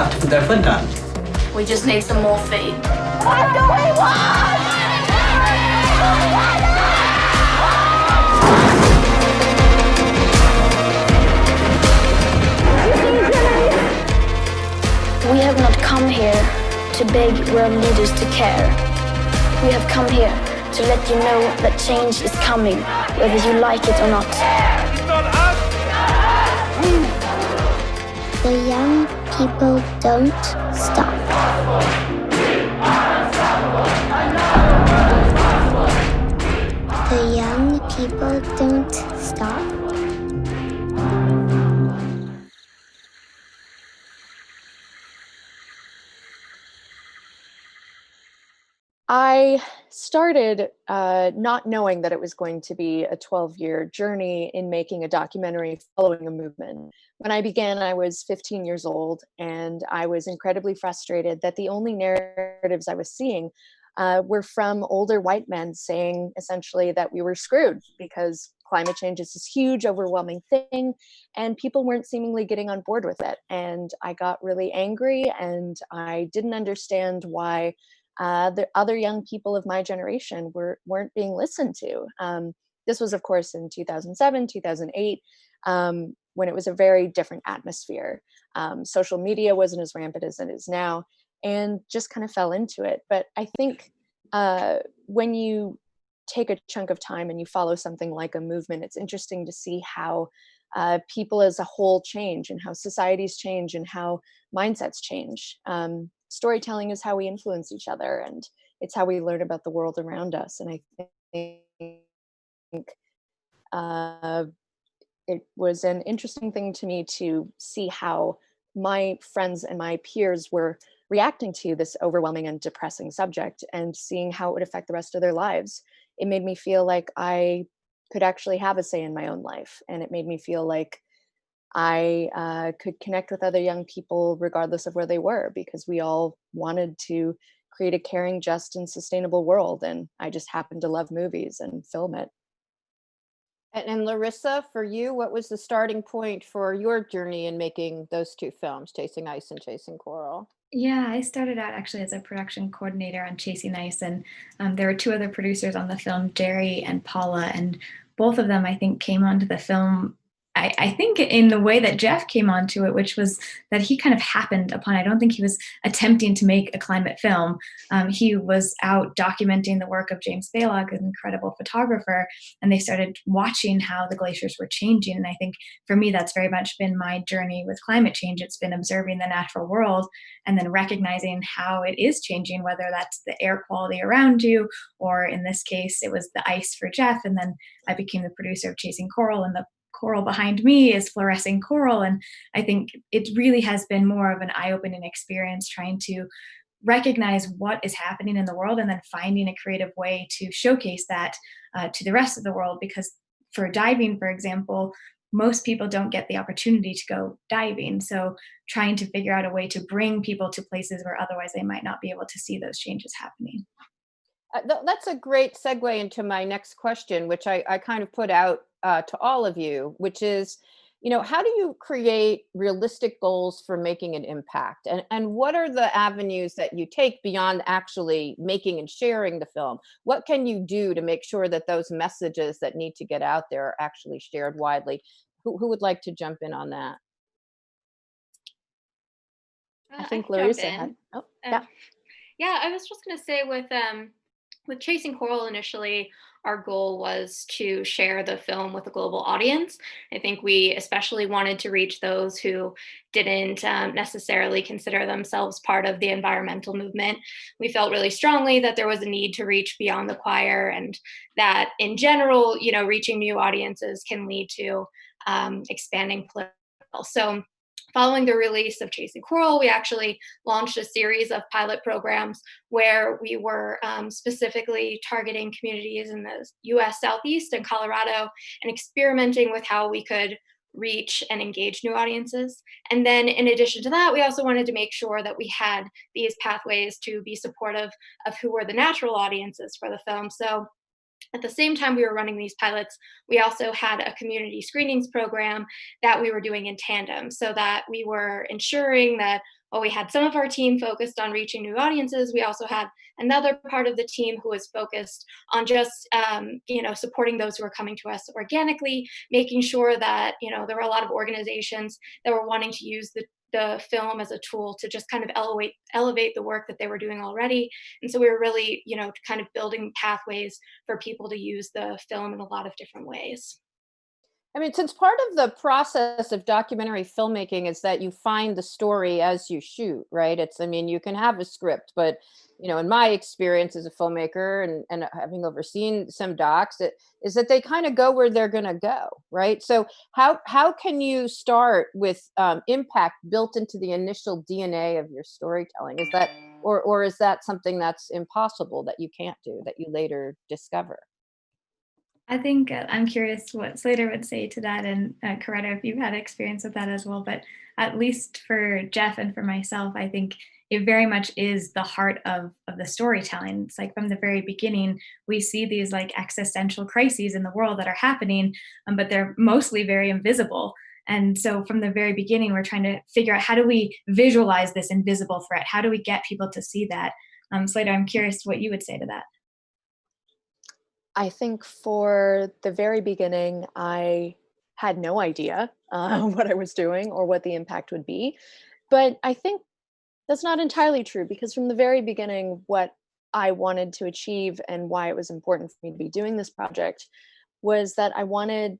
Was wird erfunden? We just need some more feet. What do we want? We have not come here to beg world leaders to care. We have come here to let you know that change is coming, whether you like it or not. It's not us! The young people don't stop. The young people don't stop. I started not knowing that it was going to be a 12-year journey in making a documentary following a movement. When I began, I was 15 years old, and I was incredibly frustrated that the only narratives I was seeing were from older white men saying essentially that we were screwed because climate change is this huge, overwhelming thing, and people weren't seemingly getting on board with it. And I got really angry, and I didn't understand why the other young people of my generation weren't being listened to. This was, of course, in 2007, 2008, when it was a very different atmosphere. Social media wasn't as rampant as it is now, and just kind of fell into it. But I think when you take a chunk of time and you follow something like a movement, it's interesting to see how people as a whole change, and how societies change, and how mindsets change. Storytelling is how we influence each other, and it's how we learn about the world around us. And I think it was an interesting thing to me to see how my friends and my peers were reacting to this overwhelming and depressing subject, and seeing how it would affect the rest of their lives. It made me feel like I could actually have a say in my own life, and it made me feel like I could connect with other young people regardless of where they were, because we all wanted to create a caring, just, and sustainable world. And I just happened to love movies and film it. And Larissa, for you, what was the starting point for your journey in making those two films, Chasing Ice and Chasing Coral? Yeah, I started out actually as a production coordinator on Chasing Ice, and there were two other producers on the film, Jerry and Paula, and both of them, I think, came onto the film, I think, in the way that Jeff came onto it, which was that he kind of happened upon. I don't think he was attempting to make a climate film. He was out documenting the work of James Balog, an incredible photographer, and they started watching how the glaciers were changing. And I think for me, that's very much been my journey with climate change. It's been observing the natural world and then recognizing how it is changing, whether that's the air quality around you, or in this case, it was the ice for Jeff. And then I became the producer of Chasing Coral, and the coral behind me is fluorescing coral. And I think it really has been more of an eye-opening experience trying to recognize what is happening in the world, and then finding a creative way to showcase that to the rest of the world. Because for diving, for example, most people don't get the opportunity to go diving. So trying to figure out a way to bring people to places where otherwise they might not be able to see those changes happening. That's a great segue into my next question, which I kind of put out to all of you, which is, how do you create realistic goals for making an impact? And what are the avenues that you take beyond actually making and sharing the film? What can you do to make sure that those messages that need to get out there are actually shared widely? Who would like to jump in on that? I think Larissa had. Oh, yeah. Yeah, I was just going to say with Chasing Coral, initially, our goal was to share the film with a global audience. I think we especially wanted to reach those who didn't necessarily consider themselves part of the environmental movement. We felt really strongly that there was a need to reach beyond the choir, and that in general, reaching new audiences can lead to expanding political. So following the release of Chasing Coral, we actually launched a series of pilot programs where we were specifically targeting communities in the US Southeast and Colorado, and experimenting with how we could reach and engage new audiences. And then in addition to that, we also wanted to make sure that we had these pathways to be supportive of who were the natural audiences for the film. So at the same time we were running these pilots, we also had a community screenings program that we were doing in tandem, so that we were ensuring that while we had some of our team focused on reaching new audiences, we also had another part of the team who was focused on just, supporting those who are coming to us organically, making sure that, there were a lot of organizations that were wanting to use the film as a tool to just kind of elevate the work that they were doing already. And so we were really, kind of building pathways for people to use the film in a lot of different ways. I mean, since part of the process of documentary filmmaking is that you find the story as you shoot, right? I mean, you can have a script, but, in my experience as a filmmaker and having overseen some docs, is that they kind of go where they're going to go, right? So how can you start with impact built into the initial DNA of your storytelling? Is that, or is that something that's impossible that you can't do, that you later discover? I think I'm curious what Slater would say to that, and Coretta, if you've had experience with that as well. But at least for Jeff and for myself, I think it very much is the heart of the storytelling. It's like from the very beginning, we see these like existential crises in the world that are happening, but they're mostly very invisible. And so from the very beginning, we're trying to figure out, how do we visualize this invisible threat? How do we get people to see that? Slater, I'm curious what you would say to that. I think for the very beginning, I had no idea what I was doing or what the impact would be. But I think that's not entirely true, because from the very beginning, what I wanted to achieve and why it was important for me to be doing this project was that I wanted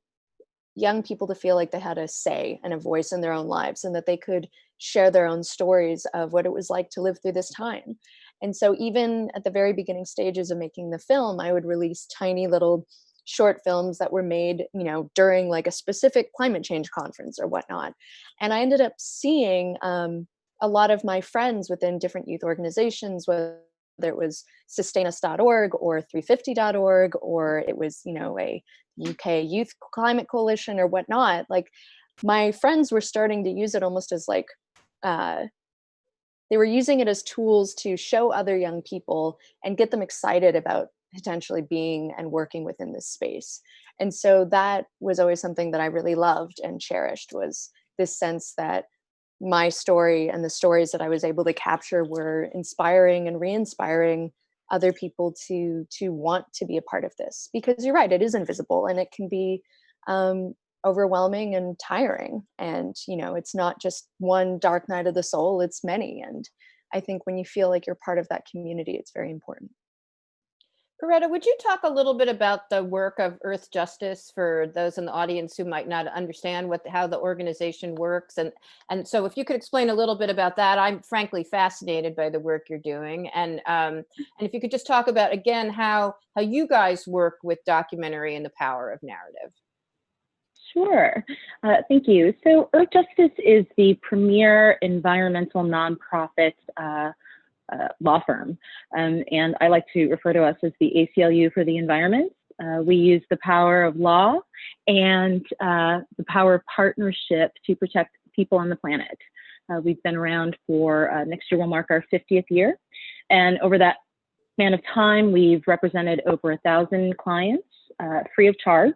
young people to feel like they had a say and a voice in their own lives, and that they could share their own stories of what it was like to live through this time. And so even at the very beginning stages of making the film, I would release tiny little short films that were made, during like a specific climate change conference or whatnot. And I ended up seeing a lot of my friends within different youth organizations, whether it was sustainus.org or 350.org, or it was, a UK Youth Climate Coalition or whatnot. Like, my friends were starting to use it almost as like, they were using it as tools to show other young people and get them excited about potentially being and working within this space. And so that was always something that I really loved and cherished, was this sense that my story and the stories that I was able to capture were inspiring and re-inspiring other people to want to be a part of this. Because you're right, it is invisible, and it can be overwhelming and tiring. And, it's not just one dark night of the soul, it's many. And I think when you feel like you're part of that community, it's very important. Coretta, would you talk a little bit about the work of Earthjustice for those in the audience who might not understand how the organization works? And so if you could explain a little bit about that, I'm frankly fascinated by the work you're doing. And if you could just talk about, again, how you guys work with documentary and the power of narrative. Sure. Thank you. So Earthjustice is the premier environmental nonprofit law firm. And I like to refer to us as the ACLU for the environment. We use the power of law and the power of partnership to protect people on the planet. We've been around for, next year we'll mark our 50th year. And over that span of time, we've represented over 1,000 clients free of charge.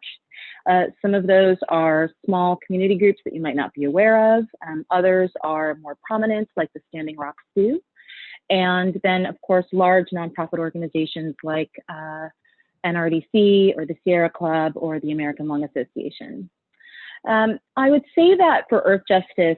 Some of those are small community groups that you might not be aware of. Others are more prominent, like the Standing Rock Sioux. And then, of course, large nonprofit organizations like NRDC or the Sierra Club or the American Lung Association. I would say that for Earthjustice,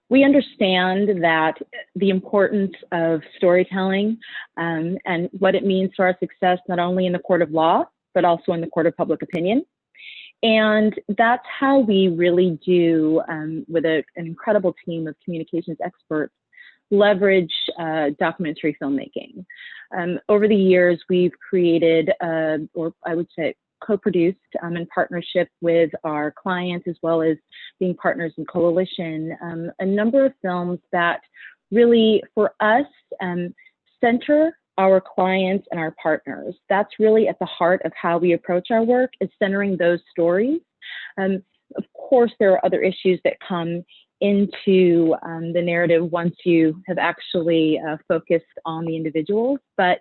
we understand that the importance of storytelling and what it means for our success, not only in the court of law, but also in the court of public opinion. And that's how we really do, with an incredible team of communications experts, leverage documentary filmmaking. Over the years, we've created, or I would say co-produced in partnership with our clients, as well as being partners in coalition, a number of films that really, for us, center our clients and our partners. That's really at the heart of how we approach our work, is centering those stories. Of course, there are other issues that come into the narrative once you have actually focused on the individuals. But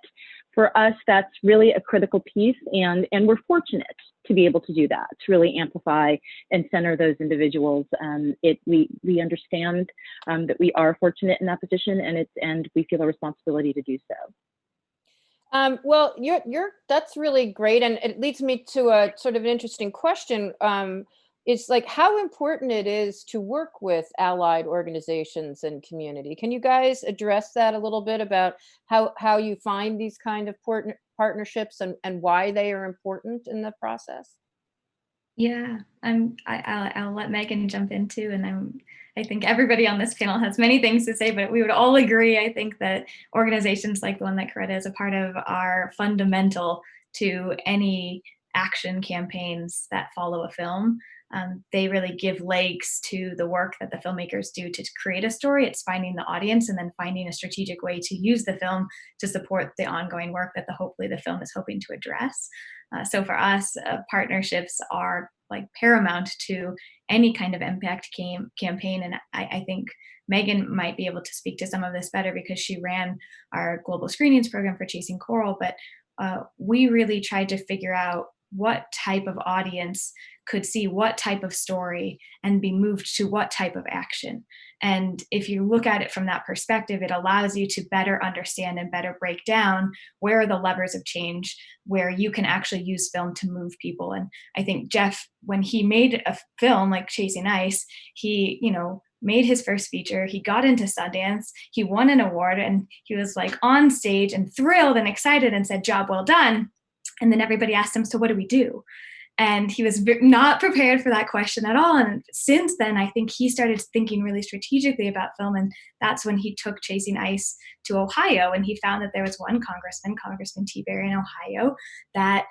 for us, that's really a critical piece, and we're fortunate to be able to do that, to really amplify and center those individuals. We understand that we are fortunate in that position, and we feel a responsibility to do so. Well, that's really great, and it leads me to a sort of an interesting question. It's like how important it is to work with allied organizations and community. Can you guys address that a little bit about how you find these kind of partnerships and why they are important in the process? Yeah, I'll let Meghan jump in too, and I think everybody on this panel has many things to say, but we would all agree, I think, that organizations like the one that Coretta is a part of are fundamental to any action campaigns that follow a film. They really give legs to the work that the filmmakers do to create a story. It's finding the audience and then finding a strategic way to use the film to support the ongoing work that hopefully the film is hoping to address. So for us, partnerships are like paramount to any kind of impact campaign. And I think Meghan might be able to speak to some of this better because she ran our global screenings program for Chasing Coral. But we really tried to figure out what type of audience could see what type of story and be moved to what type of action. And if you look at it from that perspective, it allows you to better understand and better break down where are the levers of change, where you can actually use film to move people. And I think Jeff, when he made a film like Chasing Ice, he, made his first feature. He got into Sundance, he won an award, and he was like on stage and thrilled and excited and said, "Job well done." And then everybody asked him, "So what do we do?" And he was not prepared for that question at all. And since then, I think he started thinking really strategically about film. And that's when he took Chasing Ice to Ohio. And he found that there was one Congressman T. Berry in Ohio, that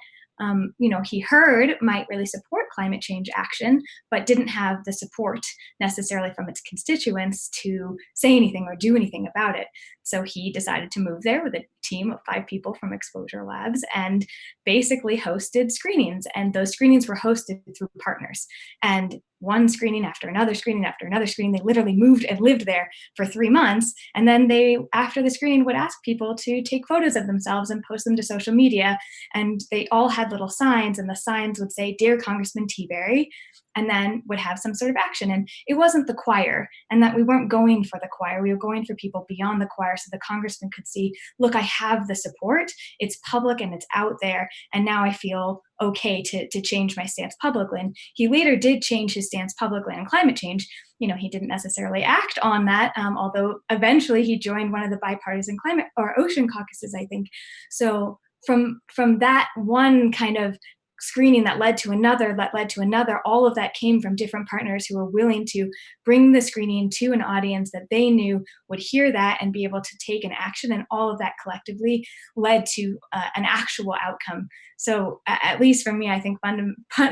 he heard might really support climate change action, but didn't have the support necessarily from its constituents to say anything or do anything about it. So he decided to move there with a team of 5 people from Exposure Labs and basically hosted screenings. And those screenings were hosted through partners. And one screening after another screening after another screening, they literally moved and lived there for 3 months. And then they, after the screening, would ask people to take photos of themselves and post them to social media. And they all had little signs, and the signs would say, "Dear Congressman T. Berry," and then would have some sort of action. And it wasn't the choir, and that we weren't going for the choir. We were going for people beyond the choir so the congressman could see, look, I have the support. It's public and it's out there. And now I feel okay to change my stance publicly. And he later did change his stance publicly on climate change. He didn't necessarily act on that, although eventually he joined one of the bipartisan climate or ocean caucuses, I think. So from that one kind of screening that led to another, all of that came from different partners who were willing to bring the screening to an audience that they knew would hear that and be able to take an action. And all of that collectively led to an actual outcome. So at least for me, I think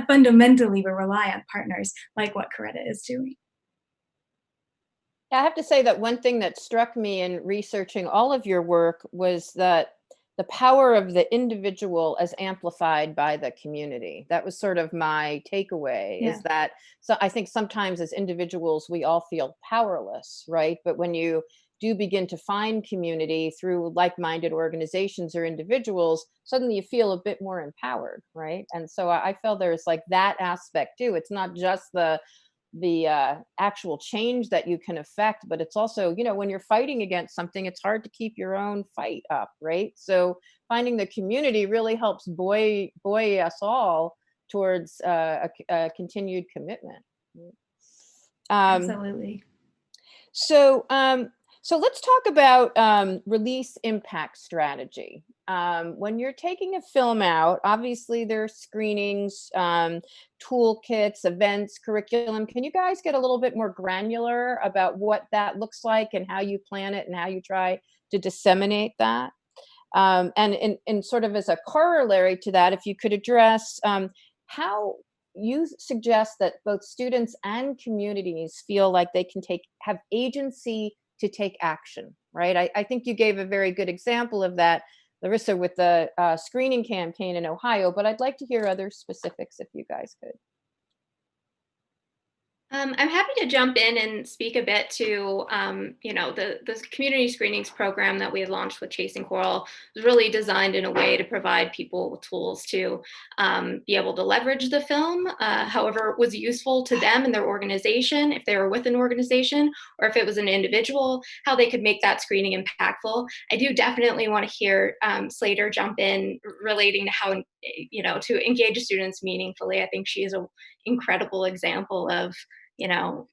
fundamentally we rely on partners like what Coretta is doing. Yeah, I have to say that one thing that struck me in researching all of your work was that the power of the individual as amplified by the community. That was sort of my takeaway, is that, so I think sometimes as individuals, we all feel powerless, right? But when you do begin to find community through like-minded organizations or individuals, suddenly you feel a bit more empowered, right? And so I feel there's like that aspect too. It's not just the actual change that you can affect, but it's also, when you're fighting against something, it's hard to keep your own fight up, right? So finding the community really helps buoy us all towards a continued commitment. Absolutely. So let's talk about release impact strategy. When you're taking a film out, obviously there's screenings, toolkits, events, curriculum. Can you guys get a little bit more granular about what that looks like and how you plan it and how you try to disseminate that? And in sort of as a corollary to that, if you could address how you suggest that both students and communities feel like they can have agency to take action, right? I think you gave a very good example of that, Larissa, with the screening campaign in Ohio, but I'd like to hear other specifics if you guys could. I'm happy to jump in and speak a bit to, the community screenings program that we had launched with Chasing Coral was really designed in a way to provide people with tools to be able to leverage the film, however was useful to them and their organization, if they were with an organization, or if it was an individual, how they could make that screening impactful. I do definitely want to hear Slater jump in relating to how, to engage students meaningfully. I think she is an incredible example of, you know,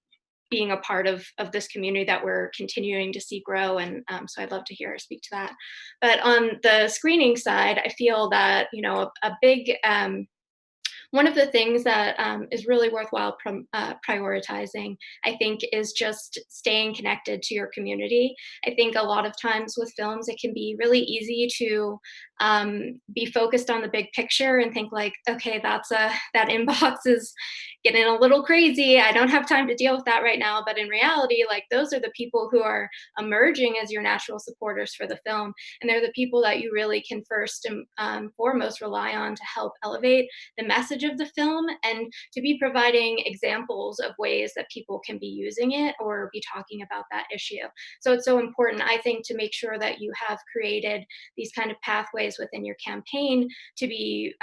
being a part of this community that we're continuing to see grow. And so I'd love to hear her speak to that. But on the screening side, I feel that, a big, one of the things that is really worthwhile prioritizing, I think, is just staying connected to your community. I think a lot of times with films, it can be really easy to be focused on the big picture and think like, okay, that inbox is getting a little crazy. I don't have time to deal with that right now. But in reality, like those are the people who are emerging as your natural supporters for the film, and they're the people that you really can first and foremost rely on to help elevate the message of the film and to be providing examples of ways that people can be using it or be talking about that issue. So it's so important, I think, to make sure that you have created these kind of pathways within your campaign to be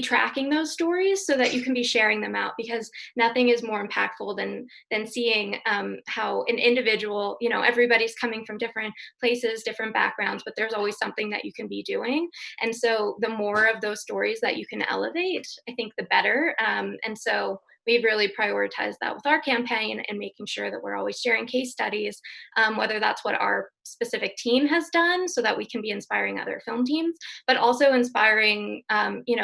tracking those stories so that you can be sharing them out, because nothing is more impactful than seeing how an individual, everybody's coming from different places, different backgrounds, but there's always something that you can be doing. And so the more of those stories that you can elevate, I think the better. And so we've really prioritized that with our campaign and making sure that we're always sharing case studies, whether that's what our specific team has done so that we can be inspiring other film teams, but also inspiring,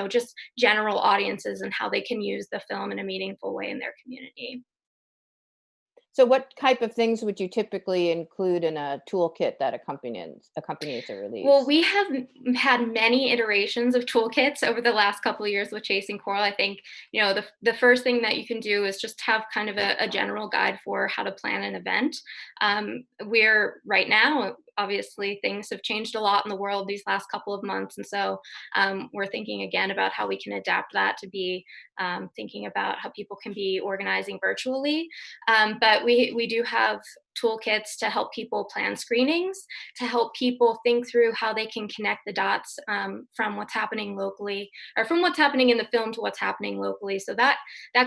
just general audiences and how they can use the film in a meaningful way in their community. So what type of things would you typically include in a toolkit that accompanies a release? Well, we have had many iterations of toolkits over the last couple of years with Chasing Coral. I think, the first thing that you can do is just have kind of a general guide for how to plan an event. We're right now, obviously, things have changed a lot in the world these last couple of months. And so we're thinking again about how we can adapt that to be thinking about how people can be organizing virtually. But we do have toolkits to help people plan screenings, to help people think through how they can connect the dots from what's happening locally, or from what's happening in the film to what's happening locally. So that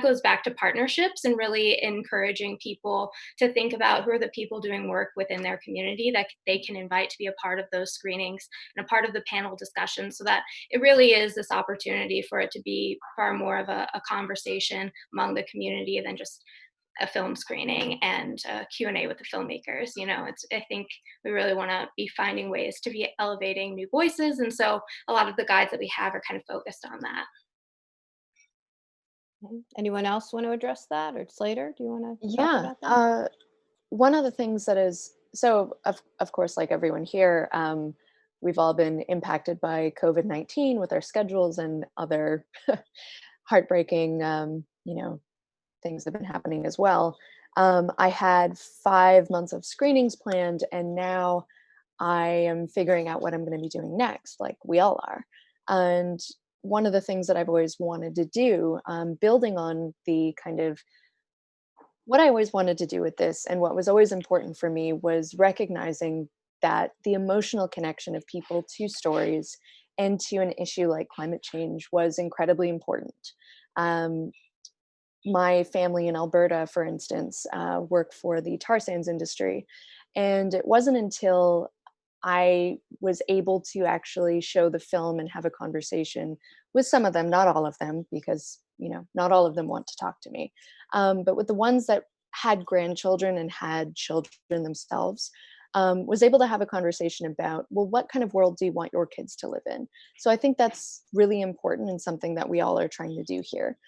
goes back to partnerships and really encouraging people to think about who are the people doing work within their community that they can invite to be a part of those screenings and a part of the panel discussion, so that it really is this opportunity for it to be far more of a conversation among the community than just a film screening and a Q&A with the filmmakers. I think we really want to be finding ways to be elevating new voices. And so a lot of the guides that we have are kind of focused on that. Anyone else want to address that? Or Slater, do you want to talk Yeah. about that? One of the things that is, so of course, like everyone here, we've all been impacted by COVID-19 with our schedules and other heartbreaking, things have been happening as well. I had 5 months of screenings planned, and now I am figuring out what I'm going to be doing next, like we all are. And one of the things that I've always wanted to do, building on the kind of what I always wanted to do with this, and what was always important for me, was recognizing that the emotional connection of people to stories and to an issue like climate change was incredibly important. My family in Alberta, for instance, work for the tar sands industry. And it wasn't until I was able to actually show the film and have a conversation with some of them, not all of them, because, not all of them want to talk to me. But with the ones that had grandchildren and had children themselves, was able to have a conversation about, well, what kind of world do you want your kids to live in? So I think that's really important and something that we all are trying to do here.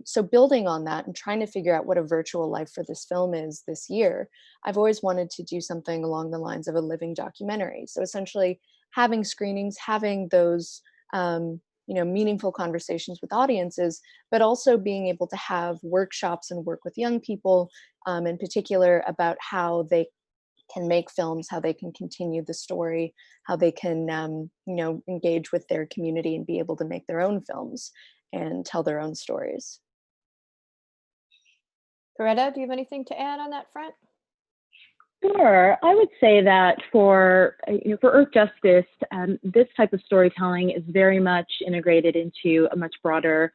So building on that and trying to figure out what a virtual life for this film is this year, I've always wanted to do something along the lines of a living documentary. So essentially having screenings, having those, meaningful conversations with audiences, but also being able to have workshops and work with young people, in particular, about how they can make films, how they can continue the story, how they can, engage with their community and be able to make their own films and tell their own stories. Coretta, do you have anything to add on that front? Sure. I would say that for Earthjustice, this type of storytelling is very much integrated into a much broader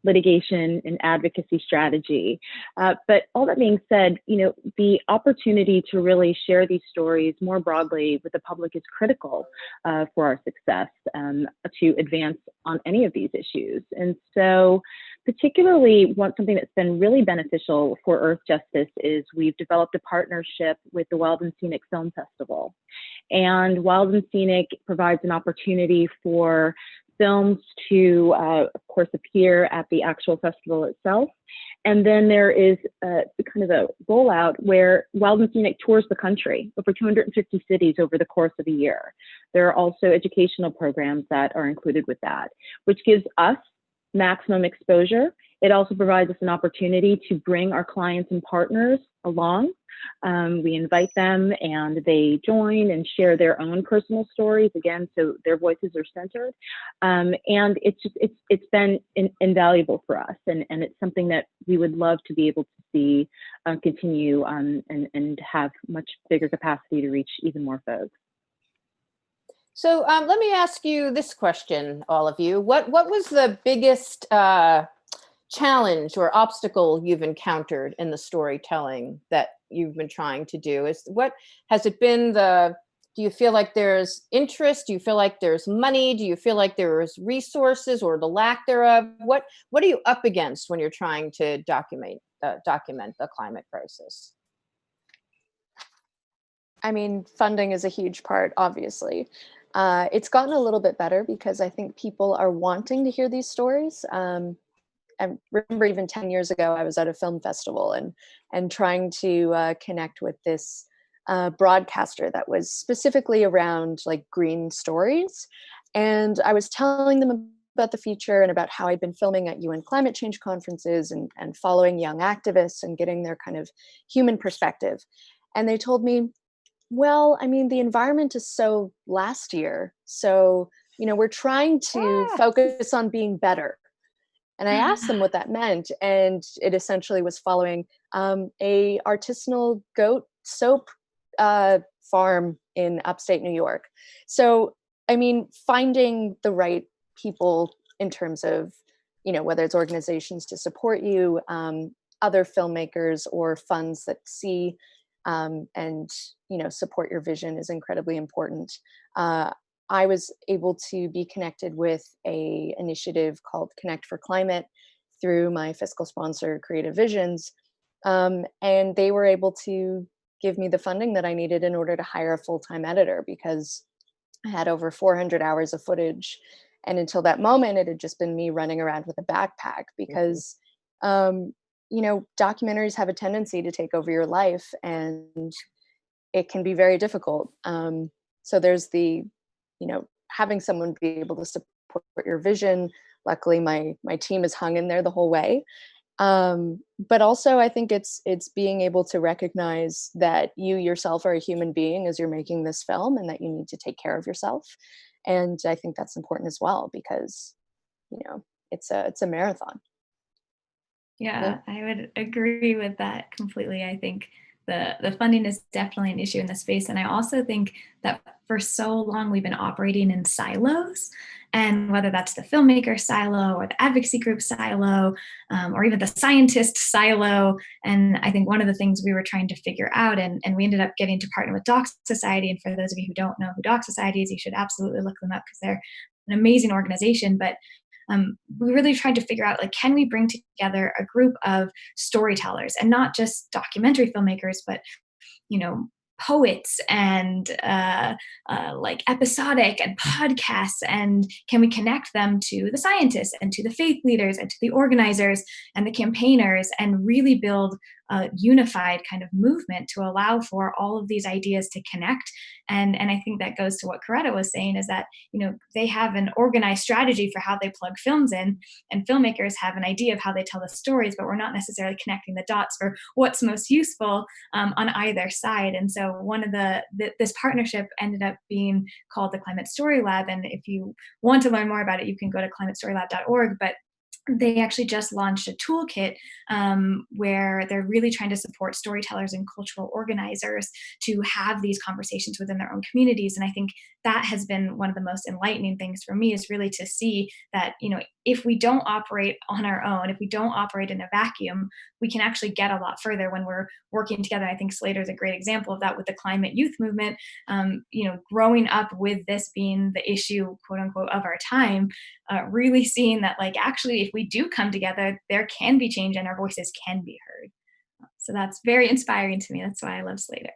litigation and advocacy strategy. But all that being said, the opportunity to really share these stories more broadly with the public is critical for our success to advance on any of these issues. And so particularly something that's been really beneficial for Earthjustice is we've developed a partnership with the Wild and Scenic Film Festival. And Wild and Scenic provides an opportunity for films to, of course, appear at the actual festival itself. And then there is kind of a rollout where Wild and Scenic tours the country, over 250 cities over the course of a year. There are also educational programs that are included with that, which gives us maximum exposure. It also provides us an opportunity to bring our clients and partners along. We invite them and they join and share their own personal stories, again, so their voices are centered. And it's been invaluable for us, and it's something that we would love to be able to see continue and have much bigger capacity to reach even more folks. So let me ask you this question, all of you. What was the biggest challenge or obstacle you've encountered in the storytelling that you've been trying to do? What has it been? Do you feel like there's interest? Do you feel like there's money? Do you feel like there's resources or the lack thereof? What are you up against when you're trying to document the climate crisis? I mean, funding is a huge part, obviously. It's gotten a little bit better because I think people are wanting to hear these stories. I remember even 10 years ago, I was at a film festival and trying to connect with this broadcaster that was specifically around like green stories. And I was telling them about the future and about how I'd been filming at UN climate change conferences and following young activists and getting their kind of human perspective. And they told me, well, I mean, the environment is so last year. So, we're trying to focus on being better. And I asked them what that meant. And it essentially was following a artisanal goat soap farm in upstate New York. So, I mean, finding the right people in terms of, whether it's organizations to support you, other filmmakers or funds that see and support your vision is incredibly important. I was able to be connected with a initiative called Connect for Climate through my fiscal sponsor, Creative Visions, and they were able to give me the funding that I needed in order to hire a full-time editor because I had over 400 hours of footage, and until that moment, it had just been me running around with a backpack because. Documentaries have a tendency to take over your life and it can be very difficult. So there's having someone be able to support your vision. Luckily, my team is hung in there the whole way. But also I think it's being able to recognize that you yourself are a human being as you're making this film and that you need to take care of yourself. And I think that's important as well because, it's a marathon. Yeah, I would agree with that completely. I think the funding is definitely an issue in the space. And I also think that for so long we've been operating in silos, and whether that's the filmmaker silo or the advocacy group silo, or even the scientist silo. And I think one of the things we were trying to figure out, and we ended up getting to partner with Doc Society. And for those of you who don't know who Doc Society is, you should absolutely look them up because they're an amazing organization. But we really tried to figure out, can we bring together a group of storytellers and not just documentary filmmakers, but, poets and episodic and podcasts, and can we connect them to the scientists and to the faith leaders and to the organizers and the campaigners and really build a unified kind of movement to allow for all of these ideas to connect. And I think that goes to what Coretta was saying, is that, they have an organized strategy for how they plug films in, and filmmakers have an idea of how they tell the stories, but we're not necessarily connecting the dots for what's most useful on either side. And so one of this partnership ended up being called the Climate Story Lab. And if you want to learn more about it, you can go to climatestorylab.org. But they actually just launched a toolkit where they're really trying to support storytellers and cultural organizers to have these conversations within their own communities. And I think that has been one of the most enlightening things for me, is really to see that, if we don't operate on our own, if we don't operate in a vacuum, we can actually get a lot further when we're working together. I think Slater is a great example of that with the climate youth movement. Growing up with this being the issue, quote unquote, of our time, really seeing that, like, actually, if we do come together, there can be change and our voices can be heard. So that's very inspiring to me. That's why I love Slater.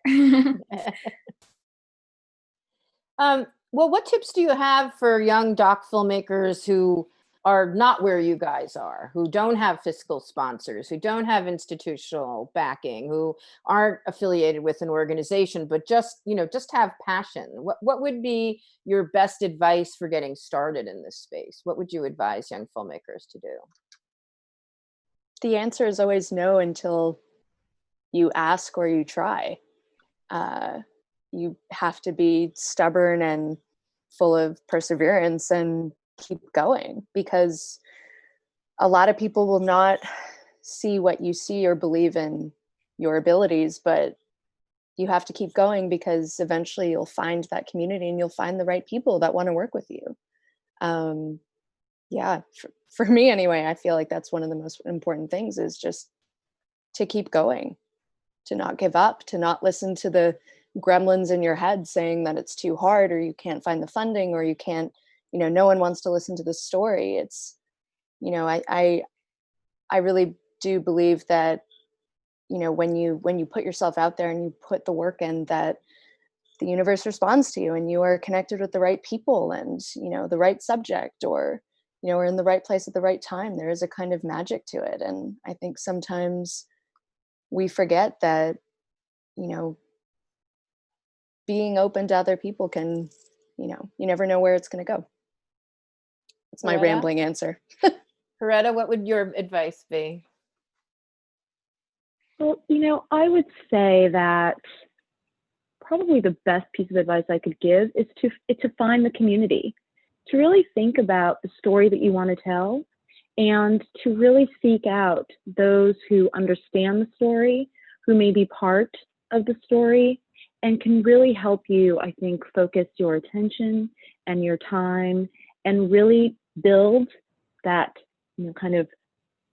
Well, what tips do you have for young doc filmmakers who are not where you guys are, who don't have fiscal sponsors, who don't have institutional backing, who aren't affiliated with an organization, but just have passion? What would be your best advice for getting started in this space? What would you advise young filmmakers to do? The answer is always no until you ask or you try. You have to be stubborn and full of perseverance and keep going, because a lot of people will not see what you see or believe in your abilities, but you have to keep going, because eventually you'll find that community and you'll find the right people that want to work with you. For me anyway, I feel like that's one of the most important things, is just to keep going, to not give up, to not listen to the gremlins in your head saying that it's too hard, or you can't find the funding, or you can't, no one wants to listen to the story. It's, I really do believe that, when you put yourself out there and you put the work in, that the universe responds to you and you are connected with the right people and, the right subject, or, we're in the right place at the right time. There is a kind of magic to it. And I think sometimes we forget that, being open to other people can, you never know where it's going to go. That's my rambling answer. Coretta, what would your advice be? Well, I would say that probably the best piece of advice I could give is to find the community, to really think about the story that you want to tell, and to really seek out those who understand the story, who may be part of the story, and can really help you, I think, focus your attention and your time and really build that, kind of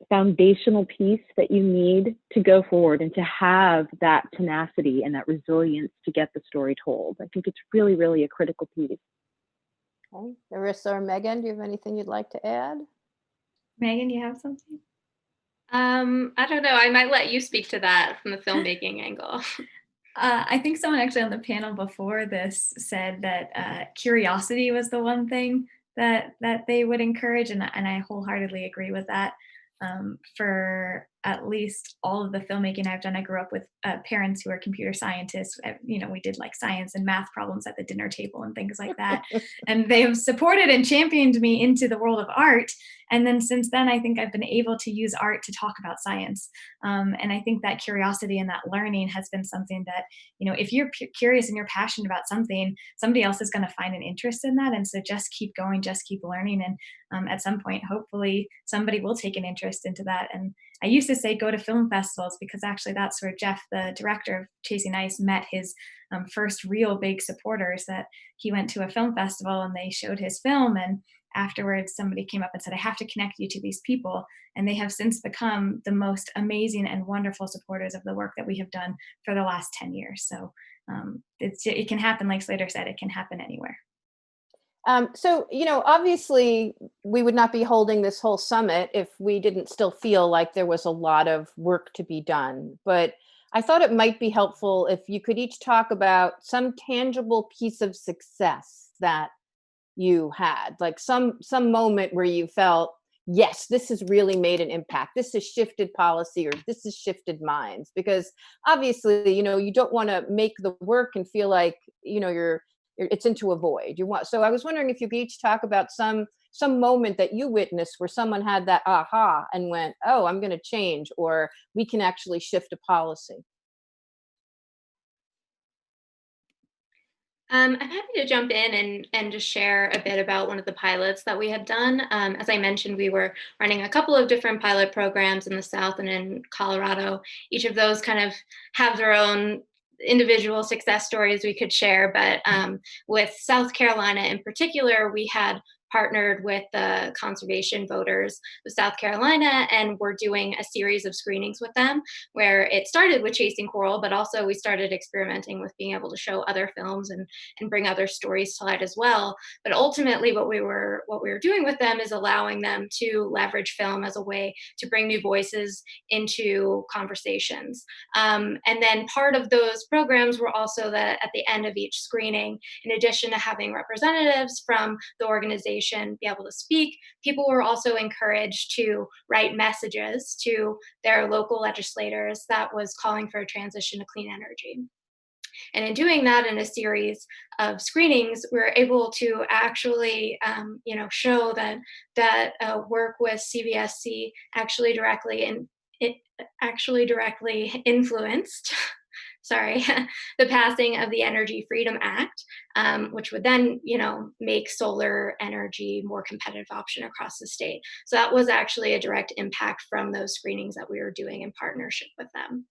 foundational piece that you need to go forward and to have that tenacity and that resilience to get the story told. I think it's really, really a critical piece. Okay. Larissa or Meghan, do you have anything you'd like to add? Meghan, you have something? I don't know. I might let you speak to that from the filmmaking angle. I think someone actually on the panel before this said that curiosity was the one thing that they would encourage, and I wholeheartedly agree with that. For at least all of the filmmaking I've done, I grew up with parents who are computer scientists. We did like science and math problems at the dinner table and things like that. And they have supported and championed me into the world of art. And then since then, I think I've been able to use art to talk about science. And I think that curiosity and that learning has been something that, if you're curious and you're passionate about something, somebody else is going to find an interest in that. And so just keep going, just keep learning. And at some point, hopefully somebody will take an interest into that. And I used to say go to film festivals, because actually that's where Jeff, the director of Chasing Ice, met his first real big supporters. That he went to a film festival and they showed his film, and afterwards somebody came up and said, I have to connect you to these people. And they have since become the most amazing and wonderful supporters of the work that we have done for the last 10 years. So it can happen, like Slater said, it can happen anywhere. So, obviously we would not be holding this whole summit if we didn't still feel like there was a lot of work to be done. But I thought it might be helpful if you could each talk about some tangible piece of success that you had, like some moment where you felt, yes, this has really made an impact. This has shifted policy, or this has shifted minds. Because obviously, you don't want to make the work and feel like, it's into a void. So I was wondering if you could each talk about some moment that you witnessed where someone had that aha and went, oh, I'm going to change, or we can actually shift a policy. I'm happy to jump in and just share a bit about one of the pilots that we had done. As I mentioned, we were running a couple of different pilot programs in the South and in Colorado. Each of those kind of have their own individual success stories we could share, but with South Carolina in particular, we had partnered with the conservation voters of South Carolina, and we're doing a series of screenings with them where it started with Chasing Coral, but also we started experimenting with being able to show other films and bring other stories to light as well. But ultimately what we were doing with them is allowing them to leverage film as a way to bring new voices into conversations. And then part of those programs were also that at the end of each screening, in addition to having representatives from the organization be able to speak, people were also encouraged to write messages to their local legislators that was calling for a transition to clean energy. And in doing that in a series of screenings, we were able to actually, show that work with CVSC actually directly influenced the passing of the Energy Freedom Act, which would then, make solar energy more competitive option across the state. So that was actually a direct impact from those screenings that we were doing in partnership with them.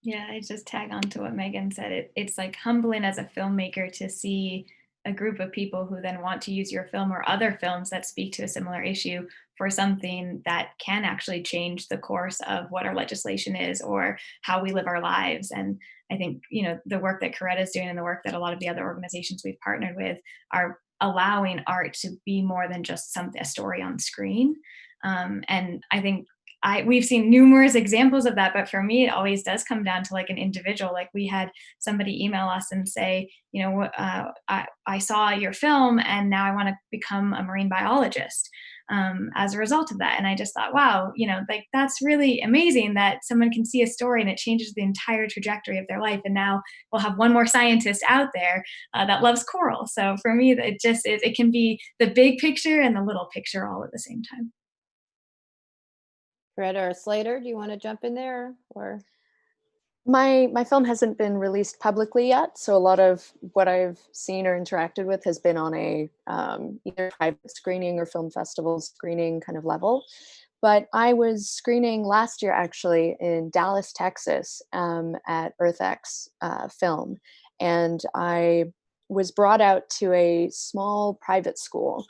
Yeah, I just tag on to what Meghan said. It's like humbling as a filmmaker to see a group of people who then want to use your film or other films that speak to a similar issue for something that can actually change the course of what our legislation is or how we live our lives. And I think, the work that Coretta is doing and the work that a lot of the other organizations we've partnered with are allowing art to be more than just a story on screen. And I think we've seen numerous examples of that, but for me, it always does come down to like an individual. Like we had somebody email us and say, I saw your film and now I want to become a marine biologist as a result of that. And I just thought, wow, that's really amazing that someone can see a story and it changes the entire trajectory of their life. And now we'll have one more scientist out there that loves coral. So for me, it can be the big picture and the little picture all at the same time. Coretta or Slater, do you want to jump in there? Or My film hasn't been released publicly yet, so a lot of what I've seen or interacted with has been on a either private screening or film festival screening kind of level. But I was screening last year actually in Dallas, Texas at EarthX Film, and I was brought out to a small private school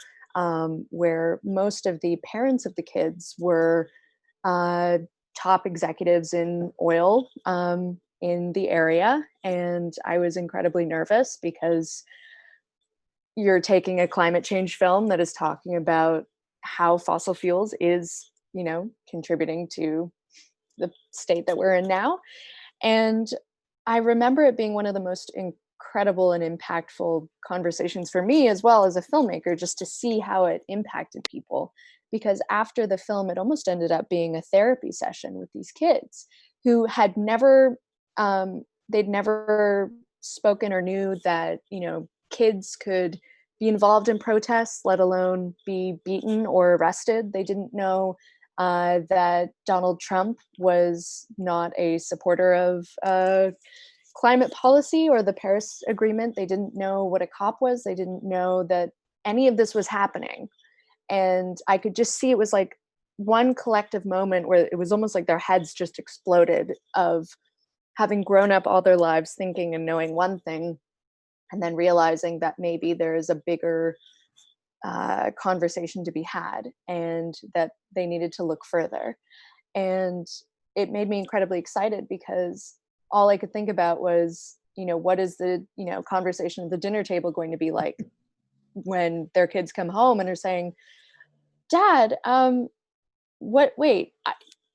where most of the parents of the kids were top executives in oil in the area. And I was incredibly nervous because you're taking a climate change film that is talking about how fossil fuels is, contributing to the state that we're in now. And I remember it being one of the most incredible and impactful conversations for me as well as a filmmaker, just to see how it impacted people. Because after the film, it almost ended up being a therapy session with these kids who had they'd never spoken or knew that, kids could be involved in protests, let alone be beaten or arrested. They didn't know that Donald Trump was not a supporter of climate policy or the Paris Agreement. They didn't know what a COP was. They didn't know that any of this was happening. And I could just see it was like one collective moment where it was almost like their heads just exploded of having grown up all their lives thinking and knowing one thing, and then realizing that maybe there is a bigger conversation to be had and that they needed to look further. And it made me incredibly excited because all I could think about was, what is the, conversation at the dinner table going to be like when their kids come home and are saying, Dad,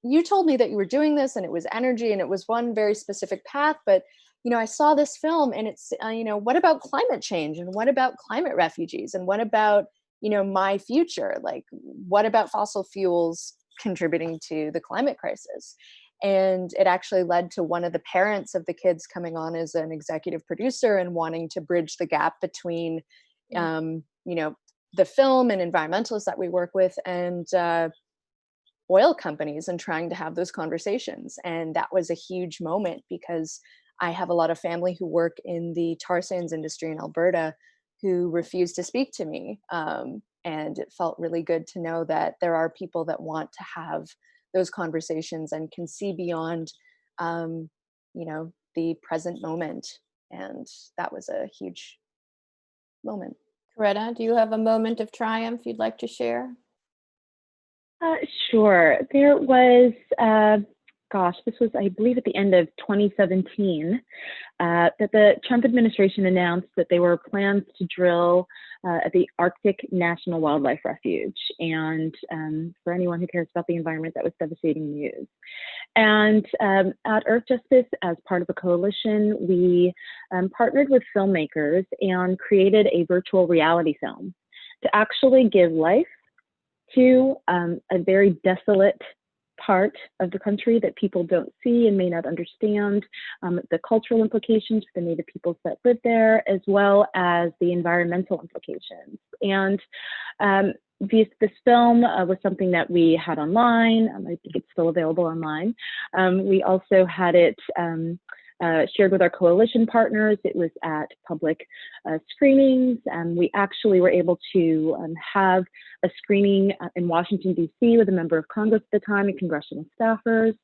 you told me that you were doing this and it was energy and it was one very specific path, but, I saw this film and it's, what about climate change and what about climate refugees and what about, my future? Like, what about fossil fuels contributing to the climate crisis? And it actually led to one of the parents of the kids coming on as an executive producer and wanting to bridge the gap between, the film and environmentalists that we work with and oil companies and trying to have those conversations. And that was a huge moment because I have a lot of family who work in the tar sands industry in Alberta who refuse to speak to me. And it felt really good to know that there are people that want to have those conversations and can see beyond, the present moment. And that was a huge moment. Coretta, do you have a moment of triumph you'd like to share? Sure. There was, this was, I believe, at the end of 2017, that the Trump administration announced that there were plans to drill at the Arctic National Wildlife Refuge. And for anyone who cares about the environment, that was devastating news. And at Earthjustice, as part of a coalition, we partnered with filmmakers and created a virtual reality film to actually give life to a very desolate part of the country that people don't see and may not understand, the cultural implications for the Native peoples that live there, as well as the environmental implications. And this film was something that we had online. I think it's still available online. We also had it shared with our coalition partners. It was at public screenings, and we actually were able to have a screening in Washington, D.C. with a member of Congress at the time and congressional staffers.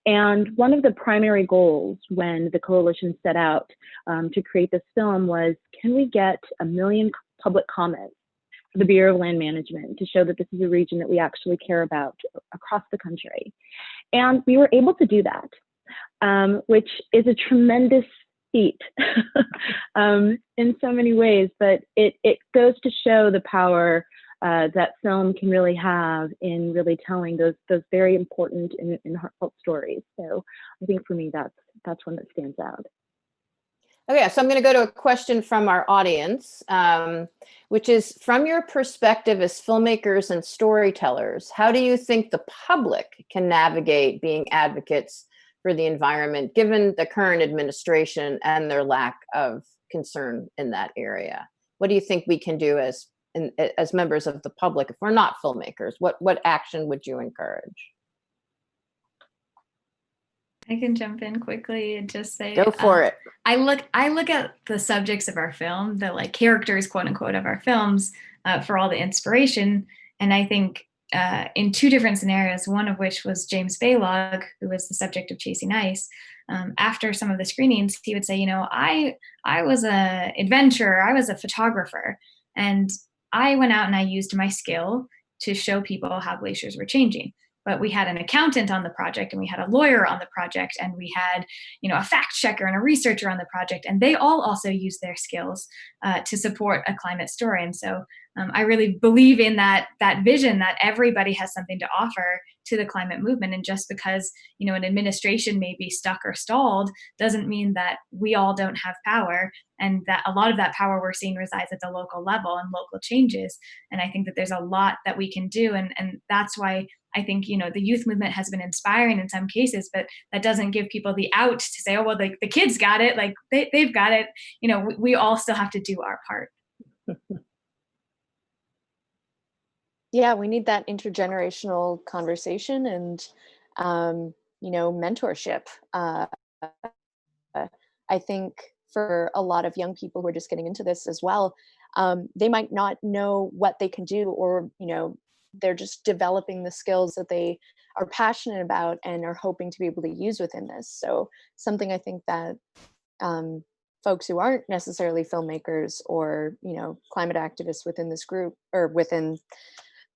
And one of the primary goals when the coalition set out to create this film was, can we get 1 million public comments for the Bureau of Land Management to show that this is a region that we actually care about across the country? And we were able to do that. Which is a tremendous feat in so many ways, but it goes to show the power that film can really have in really telling those very important and heartfelt stories. So I think for me, that's one that stands out. Okay, so I'm going to go to a question from our audience, which is, from your perspective as filmmakers and storytellers, how do you think the public can navigate being advocates for the environment, given the current administration and their lack of concern in that area? What do you think we can do as members of the public if we're not filmmakers? What action would you encourage? I can jump in quickly and just say, go for it. I look at the subjects of our film, the characters, quote unquote, of our films, for all the inspiration. And I think in two different scenarios, one of which was James Baylog, who was the subject of Chasing Ice. After some of the screenings, he would say, I was an adventurer, I was a photographer, and I went out and I used my skill to show people how glaciers were changing. But we had an accountant on the project, and we had a lawyer on the project, and we had, a fact checker and a researcher on the project, and they all also used their skills to support a climate story. And so I really believe in that vision that everybody has something to offer to the climate movement. And just because, an administration may be stuck or stalled doesn't mean that we all don't have power, and that a lot of that power we're seeing resides at the local level and local changes. And I think that there's a lot that we can do. And that's why I think, the youth movement has been inspiring in some cases, but that doesn't give people the out to say, oh, well, the kids got it, they've got it. We all still have to do our part. Yeah, we need that intergenerational conversation and, mentorship. I think for a lot of young people who are just getting into this as well, they might not know what they can do, or, they're just developing the skills that they are passionate about and are hoping to be able to use within this. So something I think that folks who aren't necessarily filmmakers or, climate activists within this group or within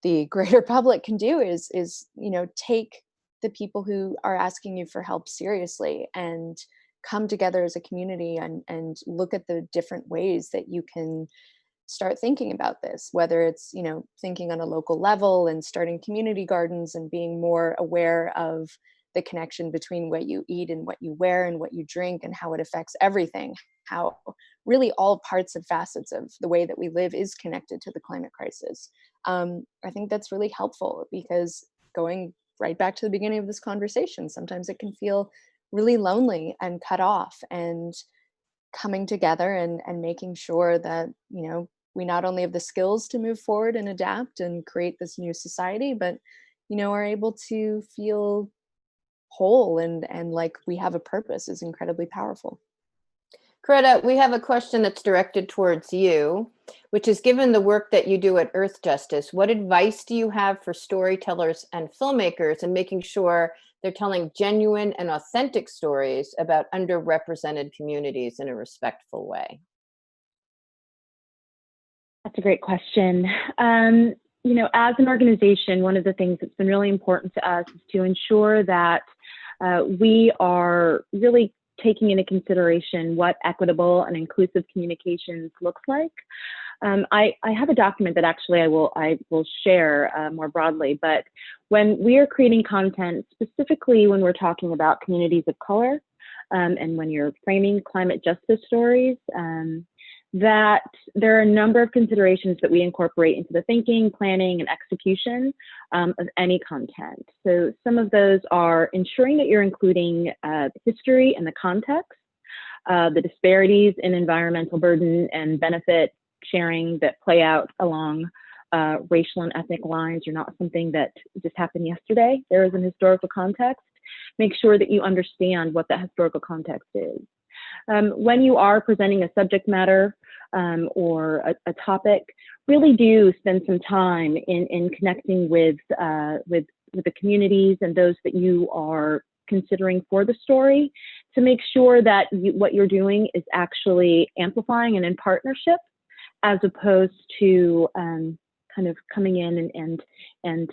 the greater public can do is take the people who are asking you for help seriously and come together as a community and look at the different ways that you can start thinking about this, whether it's, thinking on a local level and starting community gardens and being more aware of the connection between what you eat and what you wear and what you drink and how it affects everything, how really all parts and facets of the way that we live is connected to the climate crisis. I think that's really helpful, because going right back to the beginning of this conversation, sometimes it can feel really lonely and cut off, and coming together and making sure that, we not only have the skills to move forward and adapt and create this new society, but, are able to feel whole and like we have a purpose is incredibly powerful. Coretta, we have a question that's directed towards you, which is, given the work that you do at Earthjustice, what advice do you have for storytellers and filmmakers in making sure they're telling genuine and authentic stories about underrepresented communities in a respectful way? That's a great question. You know, as an organization, one of the things that's been really important to us is to ensure that we are really taking into consideration what equitable and inclusive communications looks like. I have a document that actually I will share more broadly, but when we are creating content, specifically when we're talking about communities of color, and when you're framing climate justice stories, that there are a number of considerations that we incorporate into the thinking, planning, and execution of any content. So some of those are ensuring that you're including history and the context, the disparities in environmental burden and benefit sharing that play out along racial and ethnic lines. You're not something that just happened yesterday. There is an historical context. Make sure that you understand what that historical context is. When you are presenting a subject matter or a topic, really do spend some time in connecting with the communities and those that you are considering for the story, to make sure that what you're doing is actually amplifying and in partnership, as opposed to kind of coming in and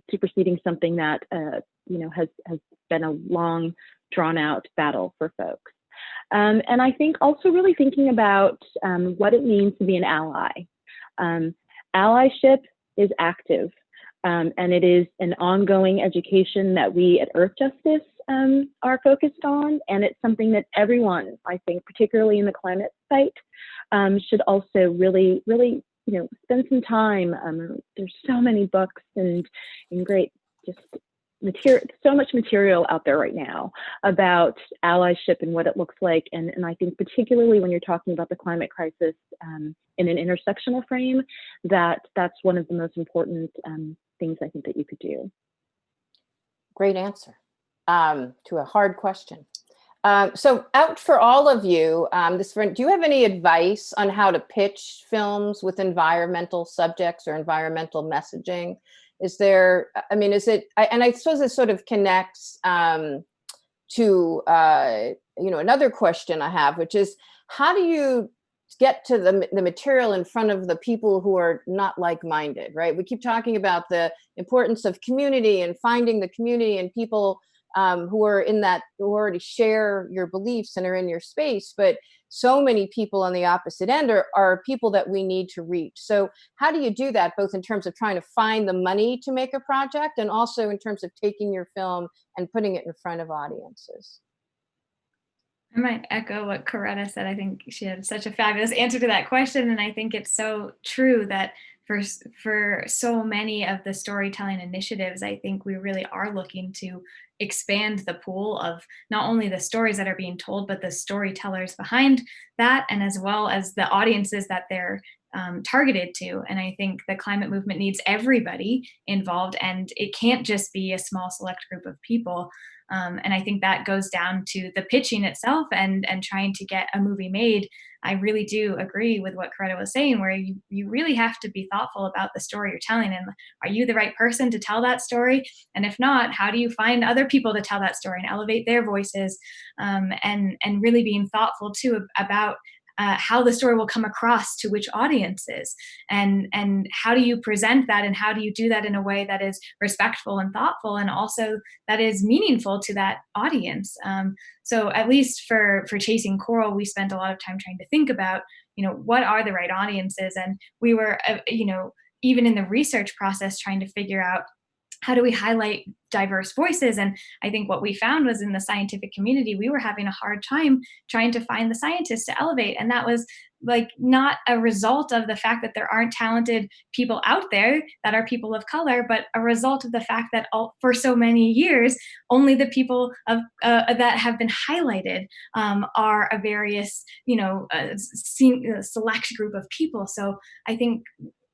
superseding something that you know, has been a long, drawn out battle for folks. And I think also really thinking about what it means to be an ally. Allyship is active, and it is an ongoing education that we at Earthjustice are focused on, and it's something that everyone, I think, particularly in the climate fight, should also really, you know, spend some time. There's so many books and great just material, so much material out there right now about allyship and what it looks like. And I think particularly when you're talking about the climate crisis in an intersectional frame, that's one of the most important things I think that you could do. Great answer to a hard question. So out for all of you, do you have any advice on how to pitch films with environmental subjects or environmental messaging? Is there, I mean, is it, and I suppose it sort of connects to, you know, another question I have, which is, how do you get to the material in front of the people who are not like-minded, right? We keep talking about the importance of community and finding the community and people who are in that, who already share your beliefs and are in your space, but so many people on the opposite end are people that we need to reach. So how do you do that, both in terms of trying to find the money to make a project and also in terms of taking your film and putting it in front of audiences? I might echo what Coretta said. I think she had such a fabulous answer to that question. And I think it's so true that for so many of the storytelling initiatives, I think we really are looking to expand the pool of not only the stories that are being told, but the storytellers behind that, and as well as the audiences that they're targeted to. And I think the climate movement needs everybody involved, and it can't just be a small select group of people. And I think that goes down to the pitching itself and trying to get a movie made. I really do agree with what Coretta was saying, where you really have to be thoughtful about the story you're telling. And are you the right person to tell that story? And if not, how do you find other people to tell that story and elevate their voices? And really being thoughtful too about how the story will come across to which audiences, and how do you present that, and how do you do that in a way that is respectful and thoughtful, and also that is meaningful to that audience. So at least for Chasing Coral, we spent a lot of time trying to think about, you know, what are the right audiences, and we were, you know, even in the research process trying to figure out, how do we highlight diverse voices? And I think what we found was, in the scientific community, we were having a hard time trying to find the scientists to elevate. And that was like not a result of the fact that there aren't talented people out there that are people of color, but a result of the fact that for so many years, only the people of that have been highlighted are a various, you know, select group of people. So I think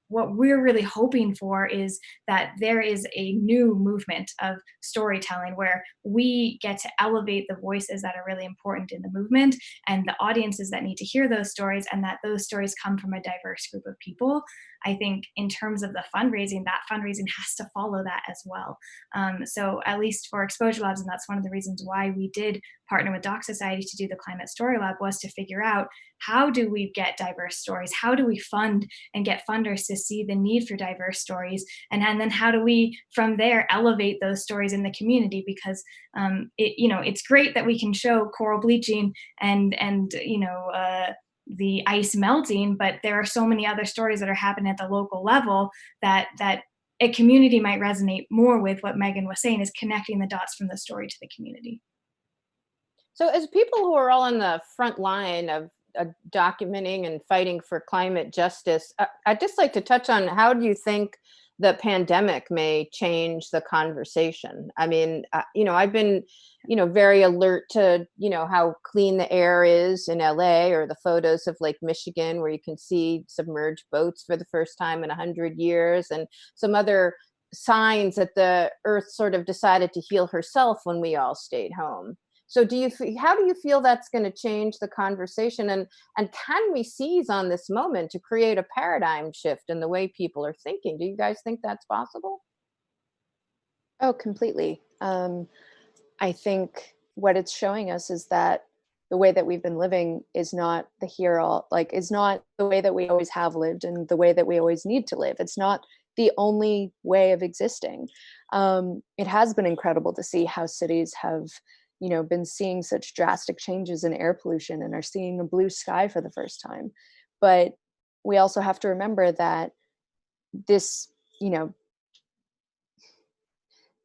what we're really hoping for is that there is a new movement of storytelling where we get to elevate the voices that are really important in the movement and the audiences that need to hear those stories, and that those stories come from a diverse group of people. I think in terms of the fundraising, that fundraising has to follow that as well. So at least for Exposure Labs, and that's one of the reasons why we did partner with Doc Society to do the Climate Story Lab, was to figure out, how do we get diverse stories? How do we fund and get funders to see the need for diverse stories? And then how do we, from there, elevate those stories in the community? Because it's great that we can show coral bleaching and the ice melting, but there are so many other stories that are happening at the local level that a community might resonate more with. What Meghan was saying is connecting the dots from the story to the community. So as people who are all on the front line of documenting and fighting for climate justice, I'd just like to touch on, how do you think the pandemic may change the conversation? I mean, I've been, very alert to, how clean the air is in LA, or the photos of Lake Michigan where you can see submerged boats for the first time in 100 years, and some other signs that the Earth sort of decided to heal herself when we all stayed home. So how do you feel that's going to change the conversation? And can we seize on this moment to create a paradigm shift in the way people are thinking? Do you guys think that's possible? Oh, completely. I think what it's showing us is that the way that we've been living is not the is not the way that we always have lived and the way that we always need to live. It's not the only way of existing. It has been incredible to see how cities have been seeing such drastic changes in air pollution and are seeing a blue sky for the first time. But we also have to remember that this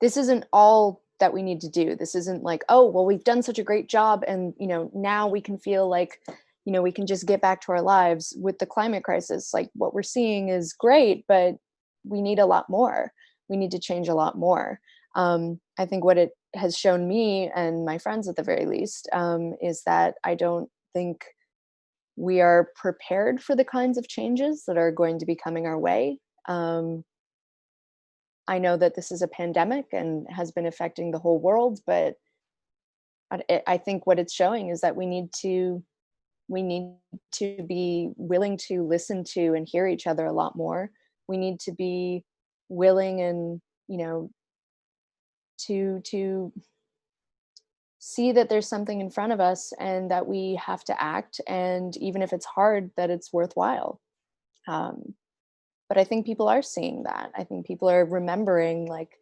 isn't all that we need to do. This isn't like, oh, well, we've done such a great job and, now we can feel like, we can just get back to our lives. With the climate crisis, like, what we're seeing is great, but we need a lot more. We need to change a lot more. I think what it has shown me and my friends, at the very least, is that I don't think we are prepared for the kinds of changes that are going to be coming our way. I know that this is a pandemic and has been affecting the whole world, but I think what it's showing is that we need to be willing to listen to and hear each other a lot more. We need to be willing and, to see that there's something in front of us and that we have to act. And even if it's hard, that it's worthwhile. But I think people are seeing that. I think people are remembering, like,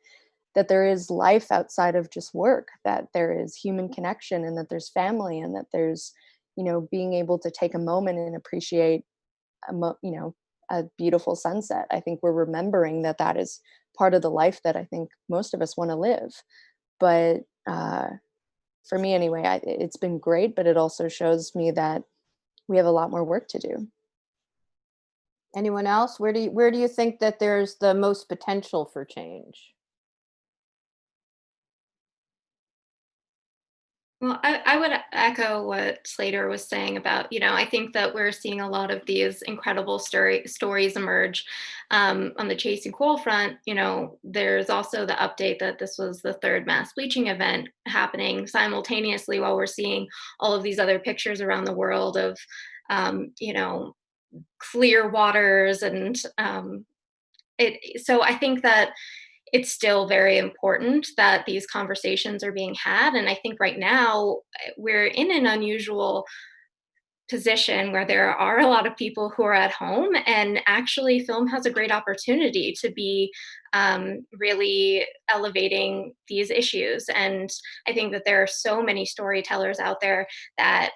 that there is life outside of just work, that there is human connection, and that there's family, and that there's, being able to take a moment and appreciate, a beautiful sunset. I think we're remembering that that is part of the life that I think most of us want to live. But for me anyway, it's been great, but it also shows me that we have a lot more work to do. Anyone else? Where do you think that there's the most potential for change? Well, I would echo what Slater was saying about, I think that we're seeing a lot of these incredible stories emerge on the Chasing Coral front. There's also the update that this was the third mass bleaching event happening simultaneously, while we're seeing all of these other pictures around the world of, clear waters. And so I think that it's still very important that these conversations are being had. And I think right now we're in an unusual position where there are a lot of people who are at home, and actually film has a great opportunity to be really elevating these issues. And I think that there are so many storytellers out there that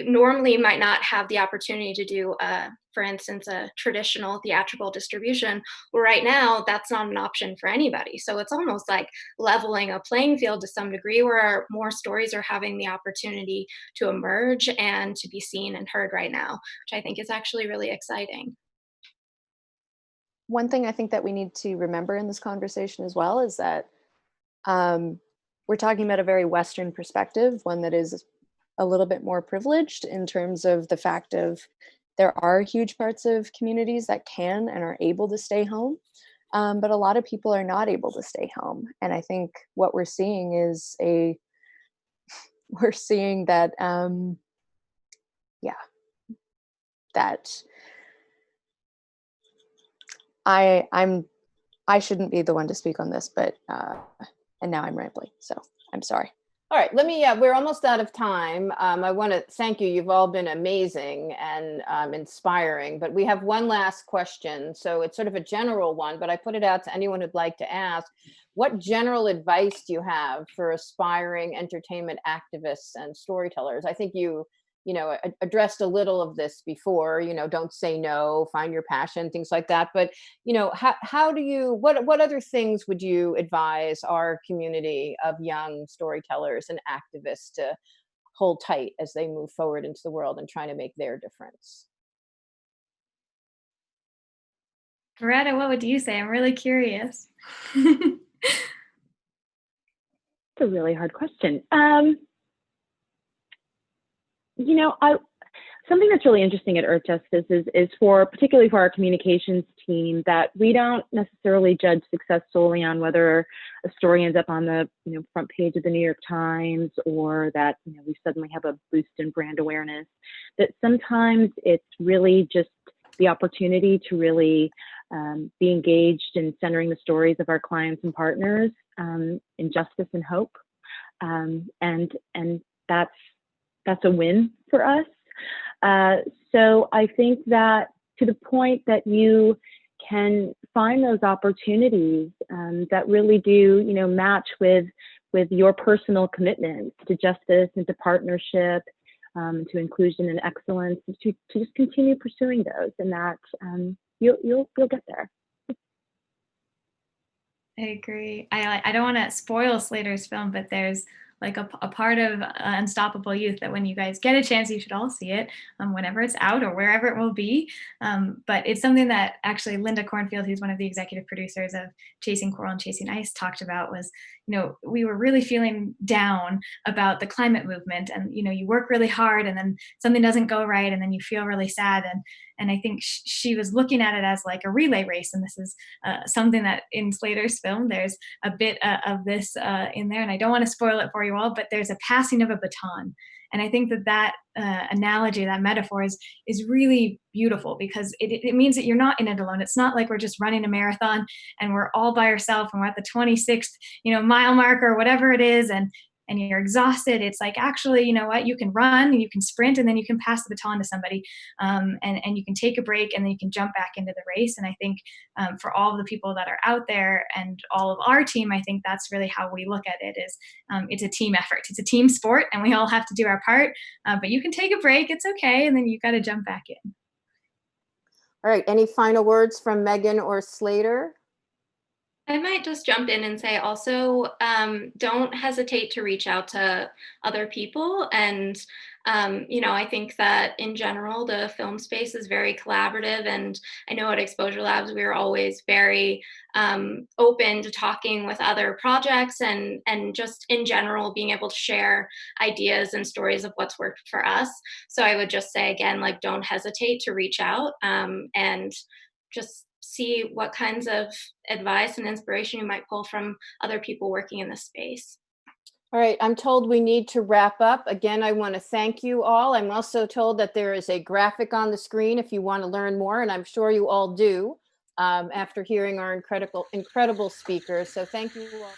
normally might not have the opportunity to do, for instance, a traditional theatrical distribution. Well, right now, that's not an option for anybody. So it's almost like leveling a playing field to some degree, where more stories are having the opportunity to emerge and to be seen and heard right now, which I think is actually really exciting. One thing I think that we need to remember in this conversation as well is that we're talking about a very Western perspective, one that is a little bit more privileged in terms of the fact of, there are huge parts of communities that can and are able to stay home, but a lot of people are not able to stay home. And I think what we're seeing is we're seeing that, that I shouldn't be the one to speak on this, but and now I'm rambling, so I'm sorry. All right, we're almost out of time. I want to thank you. You've all been amazing and inspiring, but we have one last question. So it's sort of a general one, but I put it out to anyone who'd like to ask. What general advice do you have for aspiring entertainment activists and storytellers? I think you addressed a little of this before, don't say no, find your passion, things like that. But, how do you, what other things would you advise our community of young storytellers and activists to hold tight as they move forward into the world and trying to make their difference? Coretta, what would you say? I'm really curious. It's a really hard question. Something that's really interesting at Earthjustice is particularly for our communications team, that we don't necessarily judge success solely on whether a story ends up on the front page of the New York Times, or that we suddenly have a boost in brand awareness. That sometimes it's really just the opportunity to really be engaged in centering the stories of our clients and partners in justice and hope, and that's a win for us. So I think that to the point that you can find those opportunities that really do, match with your personal commitments to justice and to partnership, to inclusion and excellence, to just continue pursuing those, and that you'll get there. I agree. I don't want to spoil Slater's film, but there's like a part of Unstoppable Youth that when you guys get a chance, you should all see it whenever it's out or wherever it will be. But it's something that actually Linda Cornfield, who's one of the executive producers of Chasing Coral and Chasing Ice, talked about. Was, we were really feeling down about the climate movement, and you work really hard and then something doesn't go right and then you feel really sad. And I think she was looking at it as like a relay race. And this is something that in Slater's film, there's a bit of this in there. And I don't want to spoil it for you all, but there's a passing of a baton. And I think that analogy, that metaphor is really beautiful, because it means that you're not in it alone. It's not like we're just running a marathon and we're all by ourselves and we're at the 26th, mile mark or whatever it is. And you're exhausted. It's like, actually, you know what, you can run and you can sprint and then you can pass the baton to somebody, and you can take a break and then you can jump back into the race. And I think for all of the people that are out there and all of our team, I think that's really how we look at it is it's a team effort. It's a team sport and we all have to do our part, but you can take a break. It's okay. And then you got to jump back in. All right. Any final words from Meghan or Slater? I might just jump in and say also, don't hesitate to reach out to other people. And, I think that in general, the film space is very collaborative. And I know at Exposure Labs, we are always very open to talking with other projects and just in general, being able to share ideas and stories of what's worked for us. So I would just say, again, like, don't hesitate to reach out and just see what kinds of advice and inspiration you might pull from other people working in this space. All right, I'm told we need to wrap up. Again, I want to thank you all. I'm also told that there is a graphic on the screen if you want to learn more, and I'm sure you all do after hearing our incredible speakers. So thank you all.